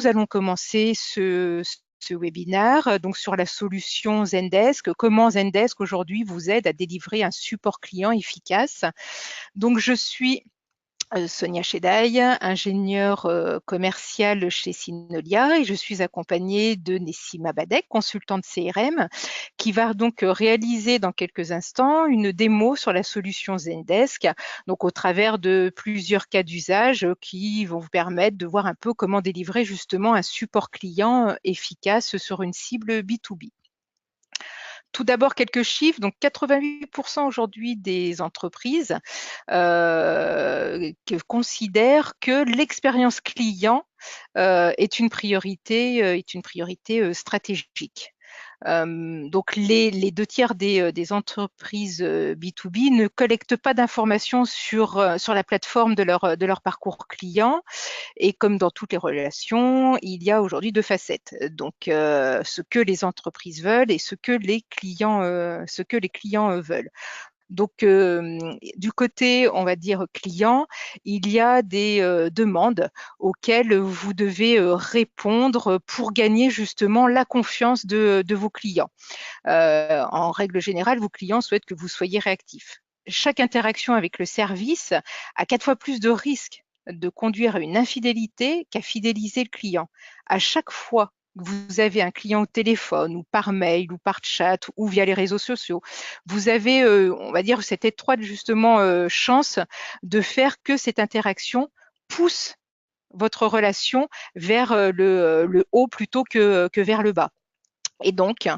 allons commencer ce webinaire donc sur la solution Zendesk. Comment Zendesk aujourd'hui vous aide à délivrer un support client efficace. Donc je suis Sonia Chedaille, ingénieure commerciale chez Synolia, et je suis accompagnée de Nessima Badek, consultante CRM, qui va donc réaliser dans quelques instants une démo sur la solution Zendesk, donc au travers de plusieurs cas d'usage qui vont vous permettre de voir un peu comment délivrer justement un support client efficace sur une cible B2B. Tout d'abord, quelques chiffres. Donc, 88% aujourd'hui des entreprises considèrent que l'expérience client est une priorité stratégique. Donc, les 2/3 des entreprises B2B ne collectent pas d'informations sur la plateforme de leur parcours client. Et comme dans toutes les relations, il y a aujourd'hui 2 facettes. Donc, ce que les entreprises veulent et ce que les clients veulent. Donc, du côté, on va dire, client, il y a des demandes auxquelles vous devez répondre pour gagner justement la confiance de vos clients. En règle générale, vos clients souhaitent que vous soyez réactif. Chaque interaction avec le service a 4 fois plus de risques de conduire à une infidélité qu'à fidéliser le client. À chaque fois que vous avez un client au téléphone ou par mail ou par chat ou via les réseaux sociaux, vous avez, on va dire, cette étroite justement chance de faire que cette interaction pousse votre relation vers le haut plutôt que vers le bas. Et donc,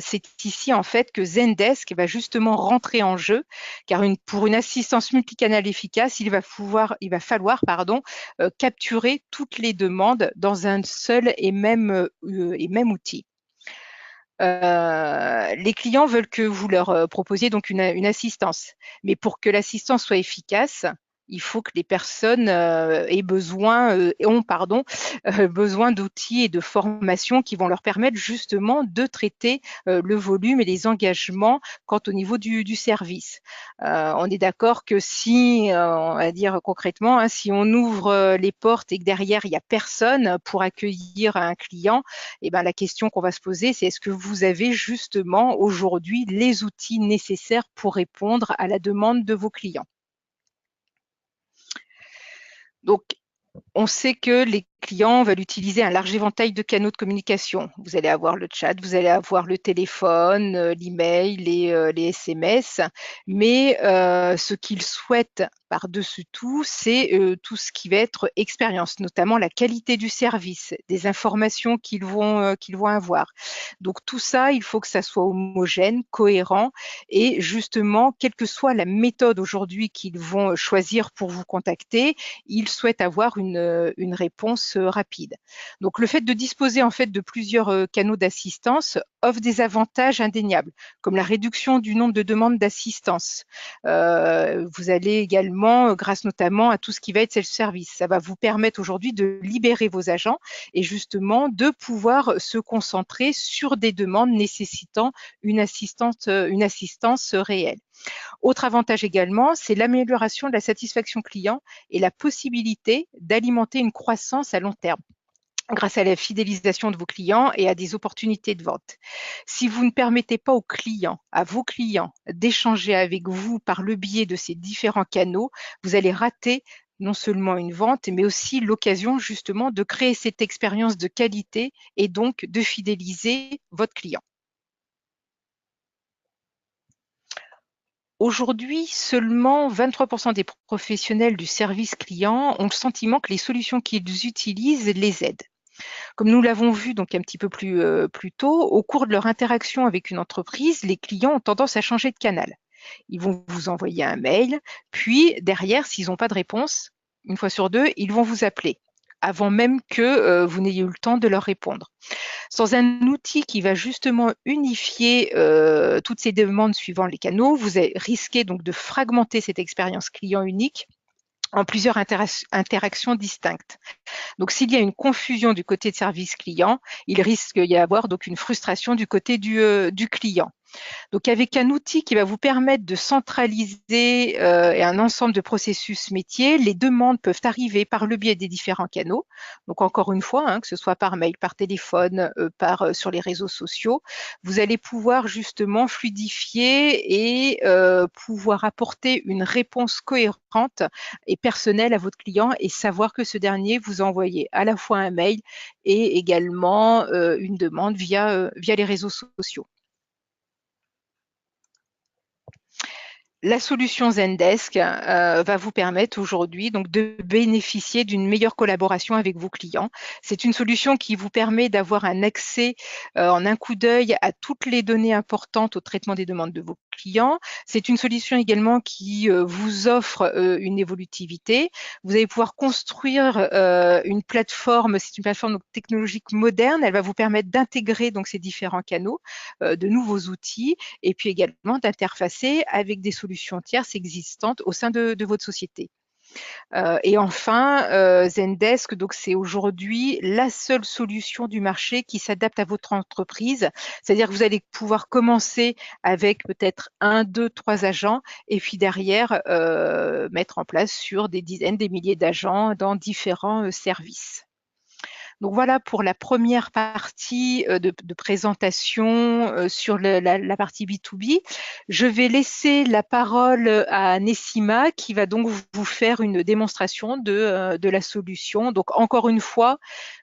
c'est ici en fait que Zendesk va justement rentrer en jeu, car pour une assistance multicanal efficace, il va falloir capturer toutes les demandes dans un seul et même outil. Les clients veulent que vous leur proposiez donc une assistance, mais pour que l'assistance soit efficace, il faut que les personnes ont besoin d'outils et de formations qui vont leur permettre justement de traiter le volume et les engagements quant au niveau du service. On est d'accord que si, on va dire concrètement, hein, si on ouvre les portes et que derrière il n'y a personne pour accueillir un client, eh ben, la question qu'on va se poser, c'est est-ce que vous avez justement aujourd'hui les outils nécessaires pour répondre à la demande de vos clients? Donc, on sait que les clients veulent utiliser un large éventail de canaux de communication. Vous allez avoir le chat, vous allez avoir le téléphone, l'email, les SMS, mais ce qu'ils souhaitent par-dessus tout, c'est tout ce qui va être expérience, notamment la qualité du service, des informations qu'ils vont avoir. Donc tout ça, il faut que ça soit homogène, cohérent, et justement, quelle que soit la méthode aujourd'hui qu'ils vont choisir pour vous contacter, ils souhaitent avoir une réponse rapide. Donc le fait de disposer en fait de plusieurs canaux d'assistance offre des avantages indéniables, comme la réduction du nombre de demandes d'assistance. Vous allez également, grâce notamment à tout ce qui va être self-service, ça va vous permettre aujourd'hui de libérer vos agents et justement de pouvoir se concentrer sur des demandes nécessitant une assistance réelle. Autre avantage également, c'est l'amélioration de la satisfaction client et la possibilité d'alimenter une croissance à long terme grâce à la fidélisation de vos clients et à des opportunités de vente. Si vous ne permettez pas aux clients, à vos clients, d'échanger avec vous par le biais de ces différents canaux, vous allez rater non seulement une vente, mais aussi l'occasion justement de créer cette expérience de qualité et donc de fidéliser votre client. Aujourd'hui, seulement 23% des professionnels du service client ont le sentiment que les solutions qu'ils utilisent les aident. Comme nous l'avons vu donc un petit peu plus tôt, au cours de leur interaction avec une entreprise, les clients ont tendance à changer de canal. Ils vont vous envoyer un mail, puis derrière, s'ils n'ont pas de réponse, une fois sur deux, ils vont vous appeler avant même que vous n'ayez eu le temps de leur répondre. Sans un outil qui va justement unifier toutes ces demandes suivant les canaux, vous risquez donc de fragmenter cette expérience client unique en plusieurs interactions distinctes. Donc, s'il y a une confusion du côté de service client, il risque d'y avoir donc une frustration du côté du client. Donc avec un outil qui va vous permettre de centraliser un ensemble de processus métiers, les demandes peuvent arriver par le biais des différents canaux. Donc encore une fois, hein, que ce soit par mail, par téléphone, sur les réseaux sociaux, vous allez pouvoir justement fluidifier et pouvoir apporter une réponse cohérente et personnelle à votre client et savoir que ce dernier vous a envoyé à la fois un mail et également une demande via les réseaux sociaux. La solution Zendesk va vous permettre aujourd'hui donc de bénéficier d'une meilleure collaboration avec vos clients. C'est une solution qui vous permet d'avoir un accès en un coup d'œil à toutes les données importantes au traitement des demandes de vos clients. C'est une solution également qui vous offre une évolutivité. Vous allez pouvoir construire une plateforme, c'est une plateforme donc, technologique moderne. Elle va vous permettre d'intégrer donc ces différents canaux, de nouveaux outils et puis également d'interfacer avec des solutions tierces existantes au sein de votre société. Et enfin, Zendesk, donc c'est aujourd'hui la seule solution du marché qui s'adapte à votre entreprise. C'est-à-dire que vous allez pouvoir commencer avec peut-être 1, 2, 3 agents et puis derrière mettre en place sur des dizaines, des milliers d'agents dans différents services. Donc voilà pour la première partie de présentation sur la partie B2B. Je vais laisser la parole à Nessima qui va donc vous faire une démonstration de la solution. Donc encore une fois,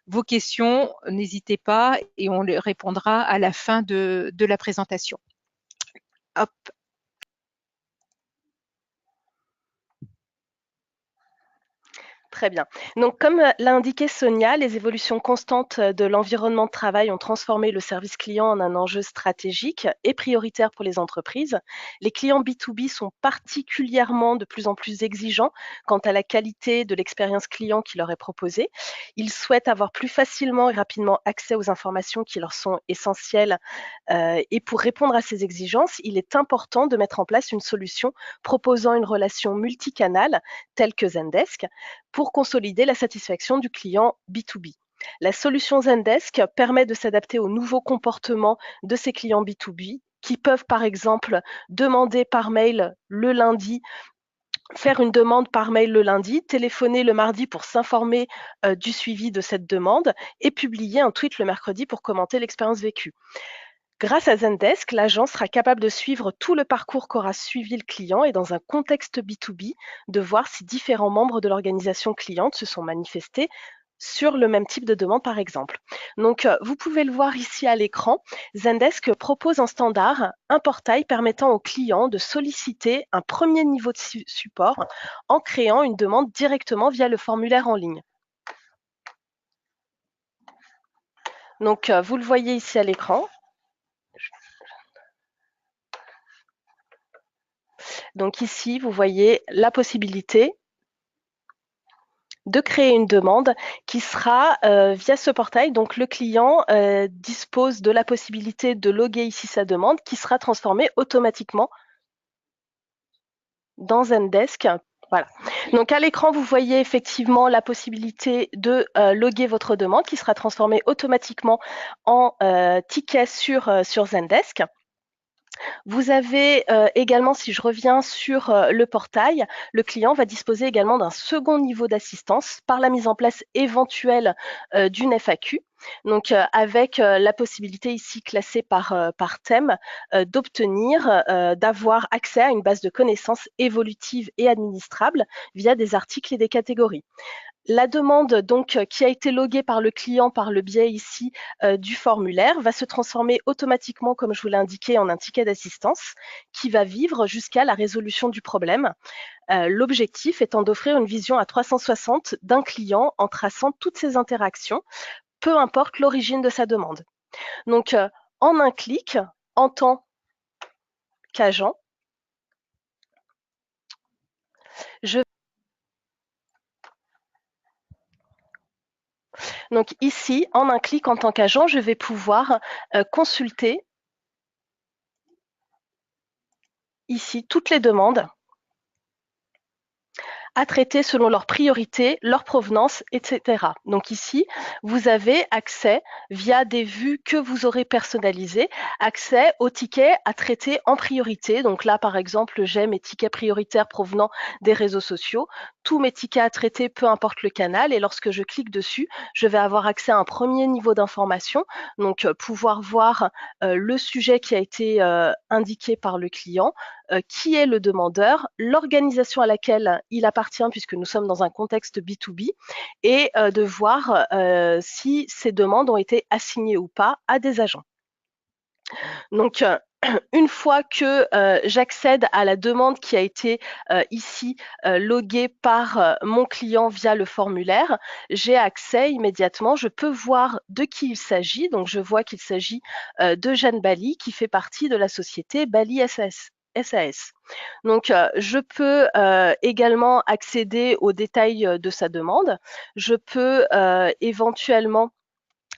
vos questions, n'hésitez pas et on les répondra à la fin de la présentation. Hop. Très bien. Donc, comme l'a indiqué Sonia, les évolutions constantes de l'environnement de travail ont transformé le service client en un enjeu stratégique et prioritaire pour les entreprises. Les clients B2B sont particulièrement de plus en plus exigeants quant à la qualité de l'expérience client qui leur est proposée. Ils souhaitent avoir plus facilement et rapidement accès aux informations qui leur sont essentielles. Et pour répondre à ces exigences, il est important de mettre en place une solution proposant une relation multicanale telle que Zendesk pour consolider la satisfaction du client B2B. La solution Zendesk permet de s'adapter aux nouveaux comportements de ces clients B2B qui peuvent par exemple demander par mail le lundi, faire une demande par mail le lundi, téléphoner le mardi pour s'informer du suivi de cette demande et publier un tweet le mercredi pour commenter l'expérience vécue. Grâce à Zendesk, l'agence sera capable de suivre tout le parcours qu'aura suivi le client et dans un contexte B2B, de voir si différents membres de l'organisation cliente se sont manifestés sur le même type de demande, par exemple. Donc, vous pouvez le voir ici à l'écran, Zendesk propose en standard un portail permettant aux clients de solliciter un premier niveau de support en créant une demande directement via le formulaire en ligne. Donc, vous le voyez ici à l'écran. Donc ici, vous voyez la possibilité de créer une demande qui sera via ce portail. Donc le client dispose de la possibilité de loguer ici sa demande qui sera transformée automatiquement dans Zendesk. Voilà. Donc à l'écran, vous voyez effectivement la possibilité de loguer votre demande qui sera transformée automatiquement en ticket sur Zendesk. Vous avez également, si je reviens sur le portail, le client va disposer également d'un second niveau d'assistance par la mise en place éventuelle d'une FAQ. Donc, avec la possibilité ici classée par thème d'obtenir, d'avoir accès à une base de connaissances évolutive et administrable via des articles et des catégories. La demande donc qui a été loguée par le client par le biais ici du formulaire va se transformer automatiquement, comme je vous l'ai indiqué, en un ticket d'assistance qui va vivre jusqu'à la résolution du problème. L'objectif étant d'offrir une vision à 360 d'un client en traçant toutes ses interactions, peu importe l'origine de sa demande. Donc, en un clic, en tant qu'agent, donc ici, en un clic en tant qu'agent, je vais pouvoir consulter ici toutes les demandes à traiter selon leurs priorités, leur provenance, etc. Donc ici, vous avez accès via des vues que vous aurez personnalisées, accès aux tickets à traiter en priorité. Donc là, par exemple, j'ai mes tickets prioritaires provenant des réseaux sociaux, tous mes tickets à traiter, peu importe le canal, et lorsque je clique dessus, je vais avoir accès à un premier niveau d'information, donc pouvoir voir le sujet qui a été indiqué par le client, qui est le demandeur, l'organisation à laquelle il appartient, puisque nous sommes dans un contexte B2B, et de voir si ces demandes ont été assignées ou pas à des agents. Donc, une fois que j'accède à la demande qui a été ici loguée par mon client via le formulaire, j'ai accès immédiatement, je peux voir de qui il s'agit. Donc, je vois qu'il s'agit de Jeanne Bali, qui fait partie de la société Bali SAS. Donc, je peux également accéder aux détails de sa demande. Je peux éventuellement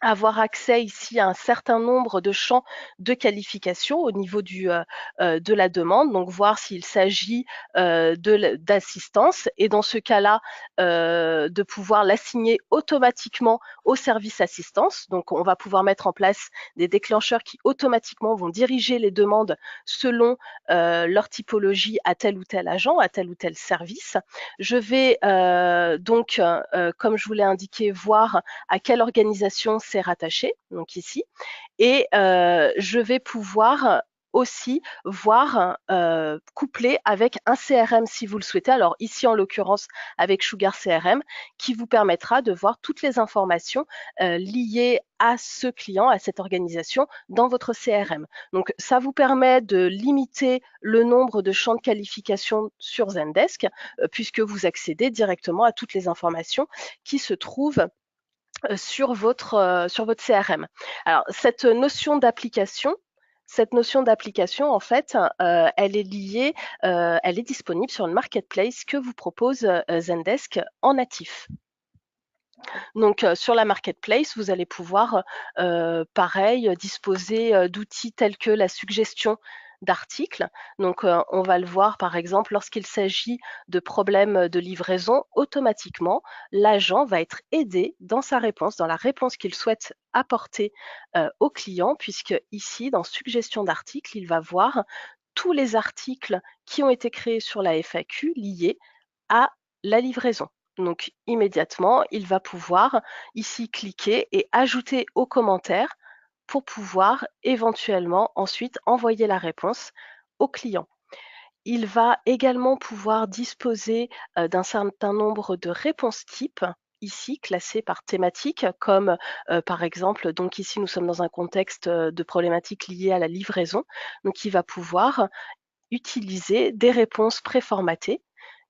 avoir accès ici à un certain nombre de champs de qualification au niveau de la demande, donc voir s'il s'agit d'assistance et dans ce cas-là, de pouvoir l'assigner automatiquement au service assistance. Donc, on va pouvoir mettre en place des déclencheurs qui automatiquement vont diriger les demandes selon leur typologie à tel ou tel agent, à tel ou tel service. Je vais donc, comme je vous l'ai indiqué, voir à quelle organisation c'est rattaché, donc ici, et je vais pouvoir aussi voir couplé avec un CRM si vous le souhaitez. Alors ici en l'occurrence avec Sugar CRM qui vous permettra de voir toutes les informations liées à ce client, à cette organisation dans votre CRM. Donc ça vous permet de limiter le nombre de champs de qualification sur Zendesk puisque vous accédez directement à toutes les informations qui se trouvent sur votre CRM. Alors, cette notion d'application, en fait, elle est liée, elle est disponible sur une marketplace que vous propose Zendesk en natif. Donc, sur la marketplace, vous allez pouvoir, pareil, disposer d'outils tels que la suggestion d'articles. Donc, on va le voir, par exemple, lorsqu'il s'agit de problèmes de livraison, automatiquement, l'agent va être aidé dans sa réponse, dans la réponse qu'il souhaite apporter au client, puisque ici, dans suggestion d'articles, il va voir tous les articles qui ont été créés sur la FAQ liés à la livraison. Donc immédiatement, il va pouvoir ici cliquer et ajouter aux commentaires pour pouvoir éventuellement ensuite envoyer la réponse au client. Il va également pouvoir disposer d'un certain nombre de réponses types ici classées par thématique, comme par exemple, donc ici nous sommes dans un contexte de problématiques liées à la livraison. Donc il va pouvoir utiliser des réponses préformatées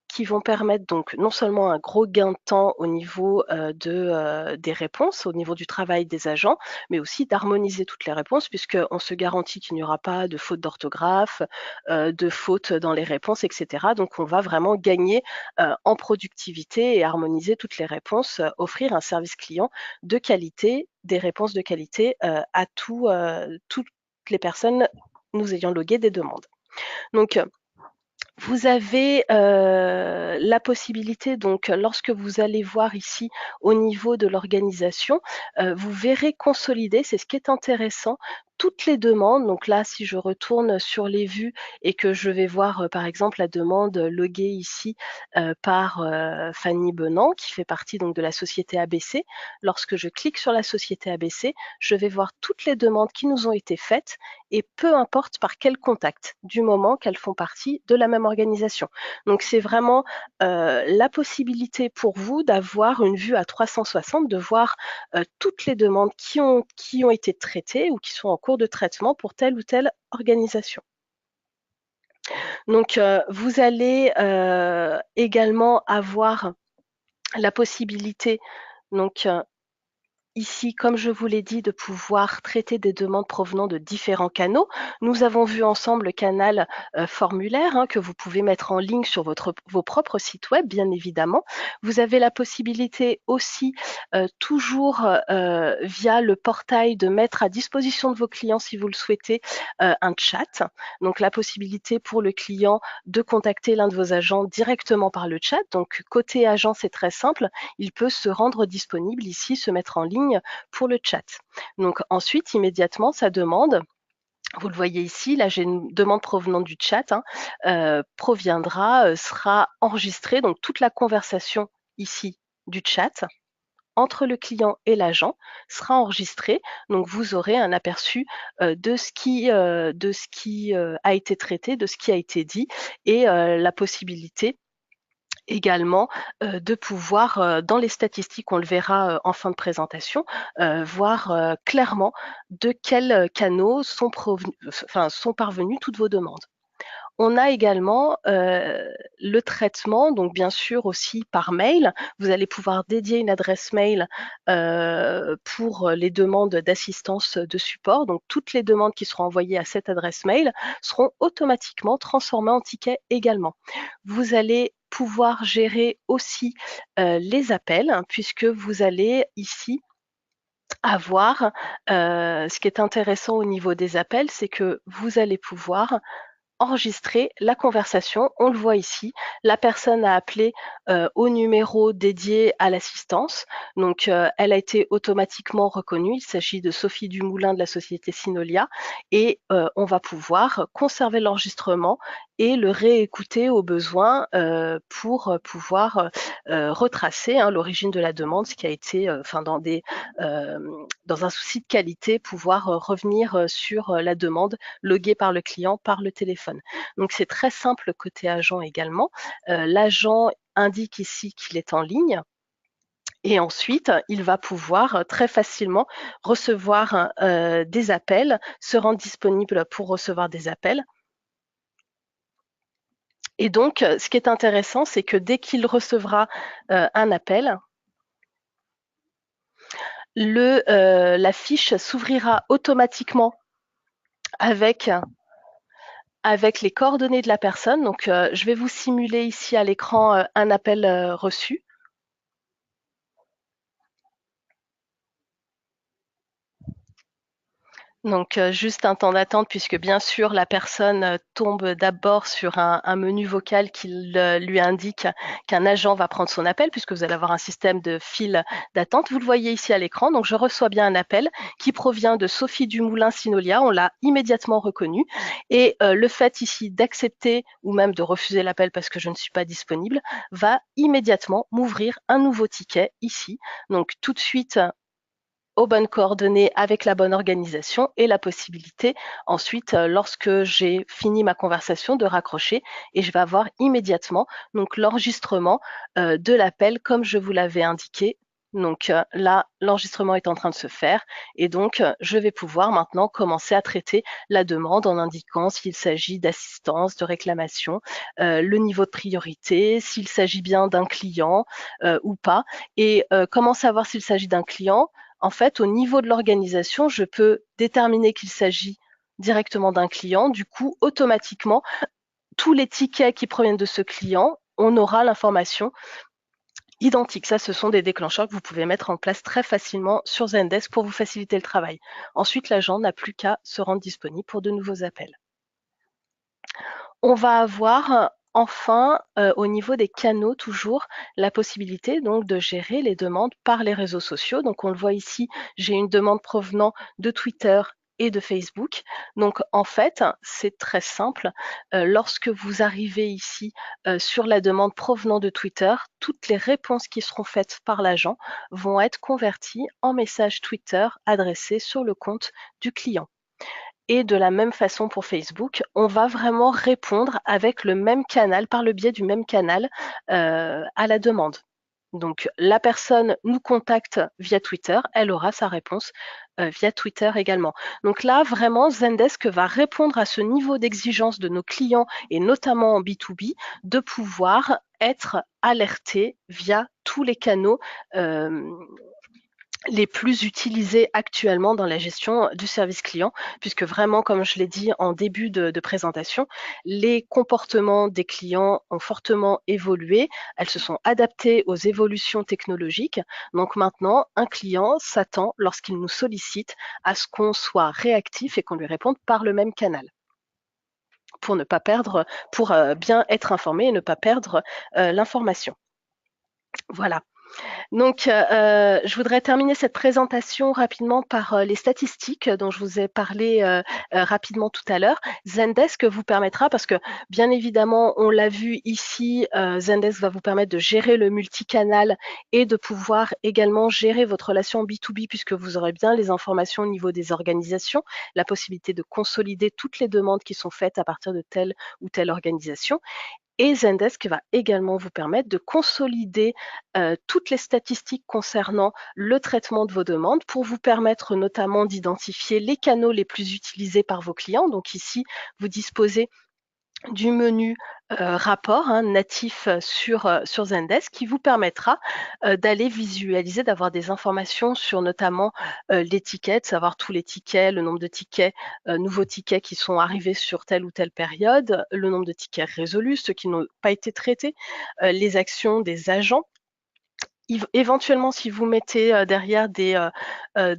qui vont permettre donc non seulement un gros gain de temps au niveau des réponses, au niveau du travail des agents, mais aussi d'harmoniser toutes les réponses puisqu'on se garantit qu'il n'y aura pas de faute d'orthographe, de faute dans les réponses, etc. Donc on va vraiment gagner en productivité et harmoniser toutes les réponses, offrir un service client de qualité, des réponses de qualité à toutes les personnes nous ayant logué des demandes. Donc vous avez la possibilité, donc lorsque vous allez voir ici au niveau de l'organisation, vous verrez consolider, c'est ce qui est intéressant, toutes les demandes. Donc là, si je retourne sur les vues et que je vais voir par exemple la demande loguée ici par Fanny Benant, qui fait partie donc de la société ABC, lorsque je clique sur la société ABC, je vais voir toutes les demandes qui nous ont été faites et peu importe par quel contact, du moment qu'elles font partie de la même organisation. Donc c'est vraiment la possibilité pour vous d'avoir une vue à 360, de voir toutes les demandes qui ont été traitées ou qui sont en cours de traitement pour telle ou telle organisation. Donc vous allez également avoir la possibilité donc ici, comme je vous l'ai dit, de pouvoir traiter des demandes provenant de différents canaux. Nous avons vu ensemble le canal formulaire que vous pouvez mettre en ligne sur vos propres sites web, bien évidemment. Vous avez la possibilité aussi, toujours via le portail, de mettre à disposition de vos clients, si vous le souhaitez, un chat. Donc la possibilité pour le client de contacter l'un de vos agents directement par le chat. Donc côté agent, c'est très simple. Il peut se rendre disponible ici, se mettre en ligne pour le chat. Donc ensuite, immédiatement, sa demande, vous le voyez ici, là j'ai une demande provenant du chat, sera enregistrée, donc toute la conversation ici du chat entre le client et l'agent sera enregistrée. Donc vous aurez un aperçu de ce qui a été traité, de ce qui a été dit, et la possibilité également de pouvoir, dans les statistiques, on le verra en fin de présentation, voir clairement de quels canaux sont parvenues toutes vos demandes. On a également le traitement, donc bien sûr aussi par mail. Vous allez pouvoir dédier une adresse mail pour les demandes d'assistance de support. Donc toutes les demandes qui seront envoyées à cette adresse mail seront automatiquement transformées en tickets également. Vous allez pouvoir gérer aussi les appels, puisque vous allez ici avoir, ce qui est intéressant au niveau des appels, c'est que vous allez pouvoir enregistrer la conversation. On le voit ici, la personne a appelé au numéro dédié à l'assistance. Donc, elle a été automatiquement reconnue. Il s'agit de Sophie Dumoulin de la société Synolia. Et on va pouvoir conserver l'enregistrement et le réécouter au besoin pour pouvoir retracer l'origine de la demande, ce qui a été, dans un souci de qualité, pouvoir revenir sur la demande loguée par le client par le téléphone. Donc c'est très simple côté agent également. L'agent indique ici qu'il est en ligne. Et ensuite, il va pouvoir très facilement recevoir des appels, se rendre disponible pour recevoir des appels. Et donc, ce qui est intéressant, c'est que dès qu'il recevra un appel, la fiche s'ouvrira automatiquement avec les coordonnées de la personne. Donc, je vais vous simuler ici à l'écran un appel reçu. Donc, juste un temps d'attente, puisque bien sûr, la personne tombe d'abord sur un menu vocal qui lui indique qu'un agent va prendre son appel, puisque vous allez avoir un système de file d'attente. Vous le voyez ici à l'écran. Donc, je reçois bien un appel qui provient de Sophie Dumoulin Synolia. On l'a immédiatement reconnu. Et le fait ici d'accepter ou même de refuser l'appel parce que je ne suis pas disponible va immédiatement m'ouvrir un nouveau ticket ici. Donc, tout de suite, aux bonnes coordonnées avec la bonne organisation et la possibilité ensuite, lorsque j'ai fini ma conversation, de raccrocher, et je vais avoir immédiatement donc l'enregistrement de l'appel comme je vous l'avais indiqué. Donc là, l'enregistrement est en train de se faire, et donc je vais pouvoir maintenant commencer à traiter la demande en indiquant s'il s'agit d'assistance, de réclamation, le niveau de priorité, s'il s'agit bien d'un client ou pas. Et comment savoir s'il s'agit d'un client? En fait, au niveau de l'organisation, je peux déterminer qu'il s'agit directement d'un client. Du coup, automatiquement, tous les tickets qui proviennent de ce client, on aura l'information identique. Ça, ce sont des déclencheurs que vous pouvez mettre en place très facilement sur Zendesk pour vous faciliter le travail. Ensuite, l'agent n'a plus qu'à se rendre disponible pour de nouveaux appels. On va avoir enfin, au niveau des canaux, toujours la possibilité donc de gérer les demandes par les réseaux sociaux. Donc on le voit ici, j'ai une demande provenant de Twitter et de Facebook. Donc en fait, c'est très simple. Lorsque vous arrivez ici sur la demande provenant de Twitter, toutes les réponses qui seront faites par l'agent vont être converties en messages Twitter adressés sur le compte du client. Et de la même façon pour Facebook, on va vraiment répondre avec le même canal, par le biais du même canal à la demande. Donc la personne nous contacte via Twitter, elle aura sa réponse via Twitter également. Donc là, vraiment, Zendesk va répondre à ce niveau d'exigence de nos clients, et notamment en B2B, de pouvoir être alerté via tous les canaux les plus utilisés actuellement dans la gestion du service client, puisque vraiment, comme je l'ai dit en début de présentation, les comportements des clients ont fortement évolué, elles se sont adaptées aux évolutions technologiques. Donc maintenant, un client s'attend, lorsqu'il nous sollicite, à ce qu'on soit réactif et qu'on lui réponde par le même canal pour ne pas perdre, pour bien être informé et ne pas perdre l'information. Voilà. Donc, je voudrais terminer cette présentation rapidement par les statistiques dont je vous ai parlé rapidement tout à l'heure. Zendesk vous permettra, parce que bien évidemment, on l'a vu ici, Zendesk va vous permettre de gérer le multicanal et de pouvoir également gérer votre relation B2B, puisque vous aurez bien les informations au niveau des organisations, la possibilité de consolider toutes les demandes qui sont faites à partir de telle ou telle organisation. Et Zendesk va également vous permettre de consolider toutes les statistiques concernant le traitement de vos demandes pour vous permettre notamment d'identifier les canaux les plus utilisés par vos clients. Donc ici, vous disposez du menu rapport natif sur Zendesk qui vous permettra d'aller visualiser, d'avoir des informations sur notamment les tickets, de savoir tous les tickets, le nombre de tickets, nouveaux tickets qui sont arrivés sur telle ou telle période, le nombre de tickets résolus, ceux qui n'ont pas été traités, les actions des agents. Éventuellement, si vous mettez derrière des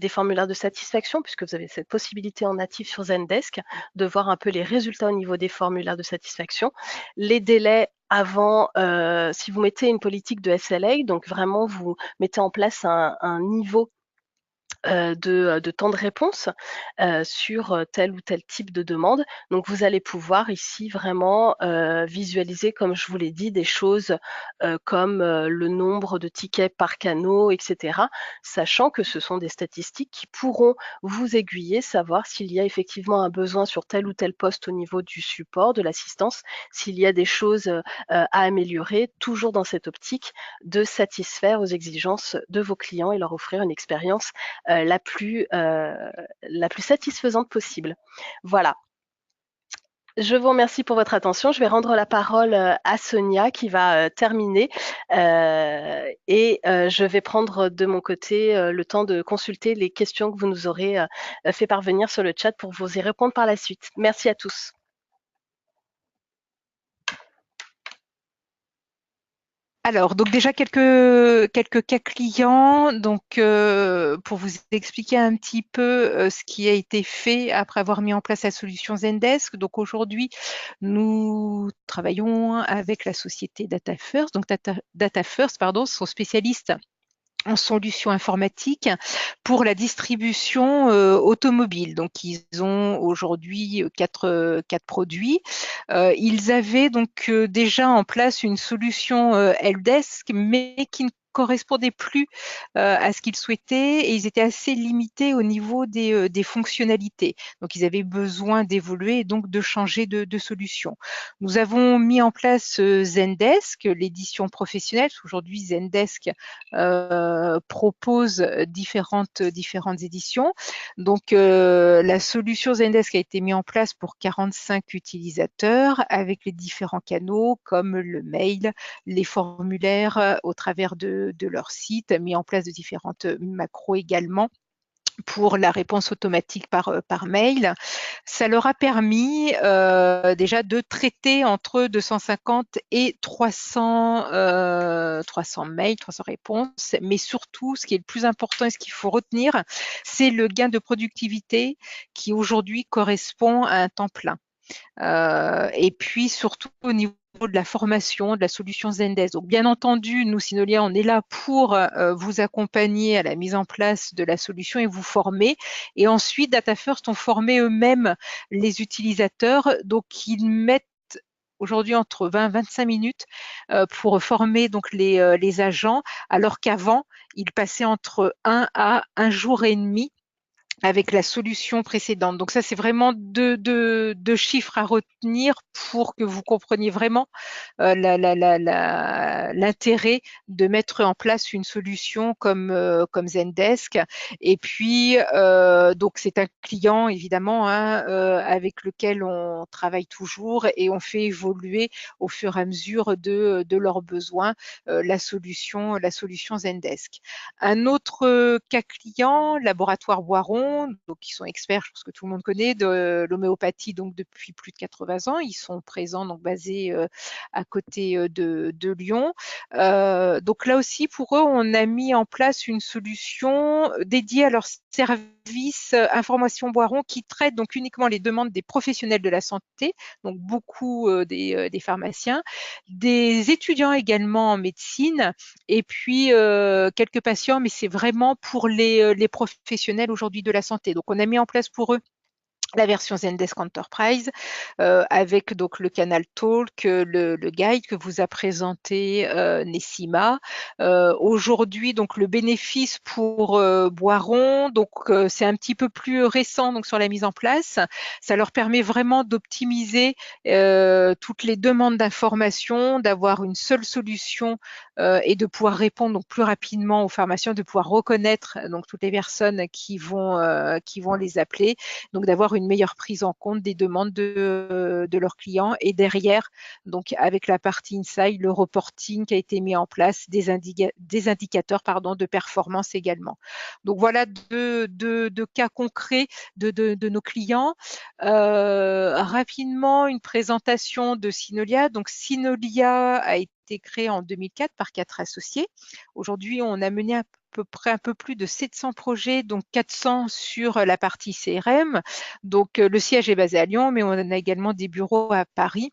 formulaires de satisfaction, puisque vous avez cette possibilité en natif sur Zendesk, de voir un peu les résultats au niveau des formulaires de satisfaction, les délais avant, si vous mettez une politique de SLA, donc vraiment vous mettez en place un niveau de temps de réponse sur tel ou tel type de demande. Donc vous allez pouvoir ici vraiment visualiser, comme je vous l'ai dit, des choses comme le nombre de tickets par canot, etc. Sachant que ce sont des statistiques qui pourront vous aiguiller, savoir s'il y a effectivement un besoin sur tel ou tel poste au niveau du support, de l'assistance, s'il y a des choses à améliorer, toujours dans cette optique de satisfaire aux exigences de vos clients et leur offrir une expérience la plus satisfaisante possible. Voilà. Je vous remercie pour votre attention. Je vais rendre la parole à Sonia qui va terminer et je vais prendre de mon côté le temps de consulter les questions que vous nous aurez fait parvenir sur le chat pour vous y répondre par la suite. Merci à tous. Alors, donc déjà quelques cas clients. Donc, pour vous expliquer un petit peu ce qui a été fait après avoir mis en place la solution Zendesk. Donc aujourd'hui, nous travaillons avec la société DataFirst. Donc DataFirst, pardon, sont spécialistes en solutions informatiques pour la distribution automobile. Donc, ils ont aujourd'hui quatre produits. Ils avaient donc déjà en place une solution helpdesk, mais qui ne correspondait plus à ce qu'ils souhaitaient et ils étaient assez limités au niveau des fonctionnalités. Donc, ils avaient besoin d'évoluer et donc de changer de solution. Nous avons mis en place Zendesk, l'édition professionnelle. Aujourd'hui, Zendesk propose différentes éditions. Donc, la solution Zendesk a été mise en place pour 45 utilisateurs avec les différents canaux comme le mail, les formulaires au travers de leur site, mis en place de différentes macros également pour la réponse automatique par mail. Ça leur a permis déjà de traiter entre 250 et 300 mails, 300 réponses, mais surtout, ce qui est le plus important et ce qu'il faut retenir, c'est le gain de productivité qui aujourd'hui correspond à un temps plein. Et puis surtout au niveau de la formation, de la solution Zendesk. Donc bien entendu, nous, Synolia, on est là pour vous accompagner à la mise en place de la solution et vous former. Et ensuite, DataFirst ont formé eux-mêmes les utilisateurs. Donc ils mettent aujourd'hui entre 20 et 25 minutes pour former donc les agents, alors qu'avant, ils passaient entre 1 à 1 jour et demi avec la solution précédente. Donc ça, c'est vraiment deux chiffres à retenir pour que vous compreniez vraiment l'intérêt de mettre en place une solution comme Zendesk. Et puis, donc c'est un client évidemment hein, avec lequel on travaille toujours et on fait évoluer au fur et à mesure de leurs besoins la solution Zendesk. Un autre cas client, Laboratoire Boiron, donc ils sont experts, je pense que tout le monde connaît, de l'homéopathie donc depuis plus de 80 ans. Ils sont présents donc basés à côté de Lyon. Donc là aussi, pour eux, on a mis en place une solution dédiée à leur service information Boiron qui traite donc uniquement les demandes des professionnels de la santé, donc beaucoup des pharmaciens, des étudiants également en médecine, et puis quelques patients, mais c'est vraiment pour les professionnels aujourd'hui de la santé. Donc on a mis en place pour eux la version Zendesk Enterprise avec donc le canal Talk, le guide que vous a présenté Nessima. Aujourd'hui, donc le bénéfice pour Boiron, donc c'est un petit peu plus récent donc sur la mise en place. Ça leur permet vraiment d'optimiser toutes les demandes d'information, d'avoir une seule solution et de pouvoir répondre donc plus rapidement aux pharmaciens, de pouvoir reconnaître donc toutes les personnes qui vont les appeler, donc d'avoir une meilleure prise en compte des demandes de leurs clients et derrière, donc avec la partie Insight, le reporting qui a été mis en place, des indicateurs pardon, de performance également. Donc voilà deux cas concrets de nos clients. Rapidement, une présentation de Synolia. Donc Synolia a été créé en 2004 par 4 associés. Aujourd'hui, on a mené à peu près un peu plus de 700 projets, donc 400 sur la partie CRM. Donc le siège est basé à Lyon, mais on a également des bureaux à Paris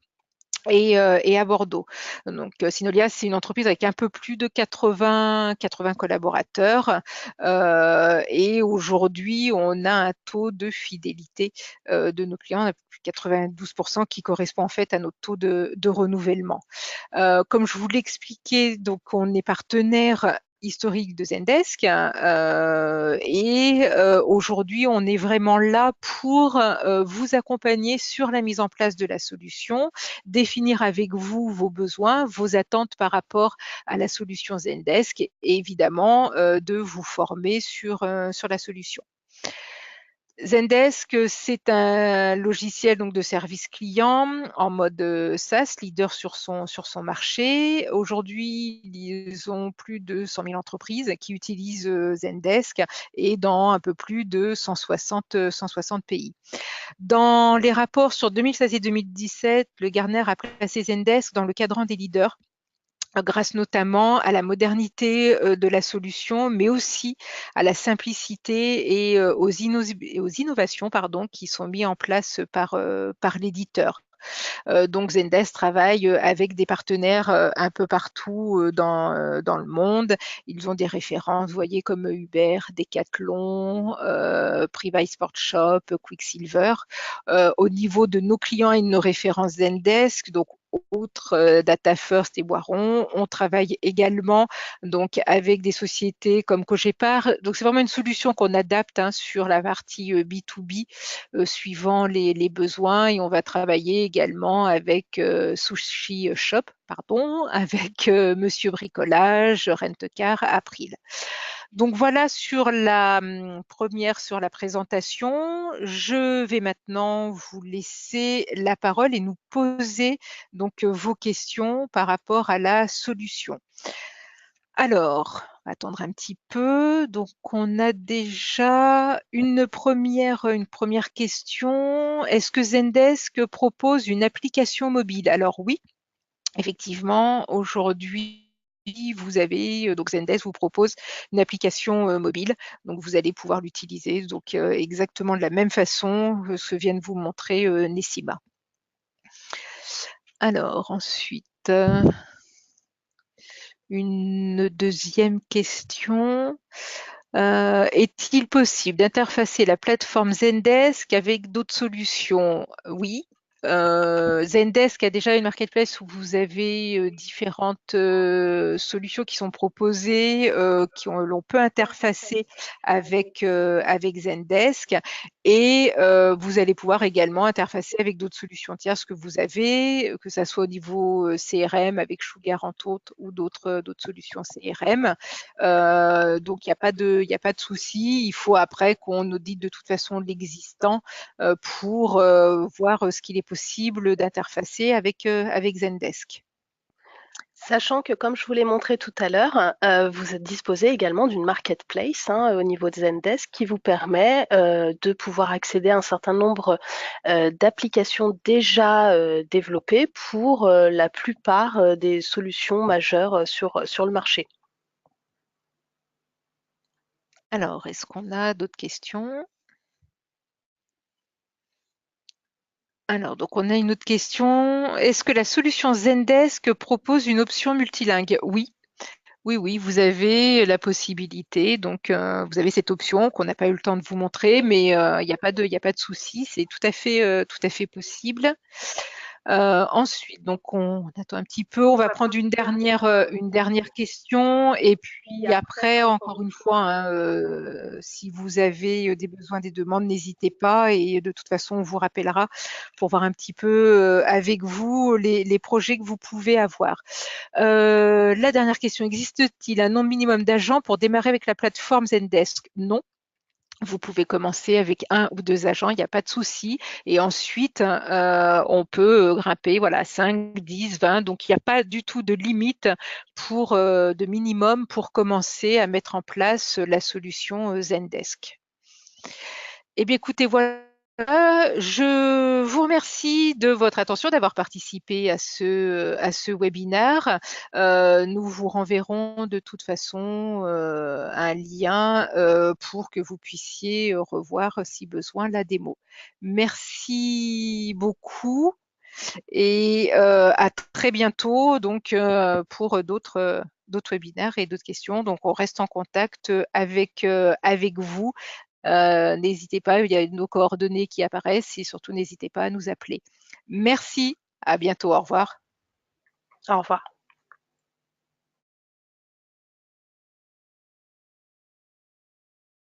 et à Bordeaux. Donc Synolia, c'est une entreprise avec un peu plus de 80 collaborateurs et aujourd'hui, on a un taux de fidélité de nos clients à 92% qui correspond en fait à notre taux de renouvellement. Comme je vous l'expliquais, donc on est partenaire historique de Zendesk et aujourd'hui on est vraiment là pour vous accompagner sur la mise en place de la solution, définir avec vous vos besoins, vos attentes par rapport à la solution Zendesk et évidemment de vous former sur la solution. Zendesk, c'est un logiciel donc de service client en mode SaaS, leader sur son marché. Aujourd'hui, ils ont plus de 100 000 entreprises qui utilisent Zendesk et dans un peu plus de 160 pays. Dans les rapports sur 2016 et 2017, le Gartner a placé Zendesk dans le cadran des leaders grâce notamment à la modernité de la solution, mais aussi à la simplicité et aux innovations pardon, qui sont mises en place par l'éditeur. Donc Zendesk travaille avec des partenaires un peu partout dans le monde. Ils ont des références, vous voyez, comme Uber, Decathlon, Private Sport Shop, Quicksilver. Au niveau de nos clients et de nos références Zendesk, donc outre Data First et Boiron, on travaille également donc avec des sociétés comme Cogépar. Donc c'est vraiment une solution qu'on adapte hein, sur la partie B2B suivant les besoins et on va travailler également avec Sushi Shop, pardon, avec Monsieur Bricolage, Rent-A-Car, April. Donc voilà sur la première, sur la présentation. Je vais maintenant vous laisser la parole et nous poser donc vos questions par rapport à la solution. Alors, on va attendre un petit peu. Donc, on a déjà une première question. Est-ce que Zendesk propose une application mobile? Alors oui, effectivement, aujourd'hui, vous avez donc Zendesk vous propose une application mobile, donc vous allez pouvoir l'utiliser donc exactement de la même façon que ce que vient de vous montrer Nessima. Alors ensuite, une deuxième question. Est-il possible d'interfacer la plateforme Zendesk avec d'autres solutions? Oui. Zendesk a déjà une marketplace où vous avez différentes solutions qui sont proposées, l'on peut interfacer avec Zendesk, et vous allez pouvoir également interfacer avec d'autres solutions tierces que vous avez, que ça soit au niveau CRM avec Sugar entre autres, ou d'autres solutions CRM. Donc il n'y a pas de souci. Il faut après qu'on audite de toute façon l'existant pour voir ce qu'il est possible d'interfacer avec Zendesk. Sachant que, comme je vous l'ai montré tout à l'heure, vous disposez également d'une marketplace, hein, au niveau de Zendesk, qui vous permet de pouvoir accéder à un certain nombre d'applications déjà développées pour la plupart des solutions majeures sur le marché. Alors, est-ce qu'on a d'autres questions? Alors, donc on a une autre question. Est-ce que la solution Zendesk propose une option multilingue? Oui. Oui, oui, vous avez la possibilité. Donc, vous avez cette option qu'on n'a pas eu le temps de vous montrer, mais il y a pas de souci. C'est tout à fait possible. Ensuite, donc on attend un petit peu, on va prendre une dernière question, et puis après, encore une fois, hein, si vous avez des besoins, des demandes, n'hésitez pas, et de toute façon, on vous rappellera pour voir un petit peu avec vous les projets que vous pouvez avoir. La dernière question, existe-t-il un nombre minimum d'agents pour démarrer avec la plateforme Zendesk? Non. Vous pouvez commencer avec 1 ou 2 agents, il n'y a pas de souci. Et ensuite, on peut grimper, voilà, 5, 10, 20. Donc, il n'y a pas du tout de limite de minimum pour commencer à mettre en place la solution Zendesk. Eh bien, écoutez, voilà. Je vous remercie de votre attention, d'avoir participé à ce webinaire. Nous vous renverrons de toute façon un lien pour que vous puissiez revoir, si besoin, la démo. Merci beaucoup, et à très bientôt donc pour d'autres webinaires et d'autres questions. Donc, on reste en contact avec vous. N'hésitez pas, il y a nos coordonnées qui apparaissent, et surtout n'hésitez pas à nous appeler. Merci, à bientôt, au revoir. Au revoir.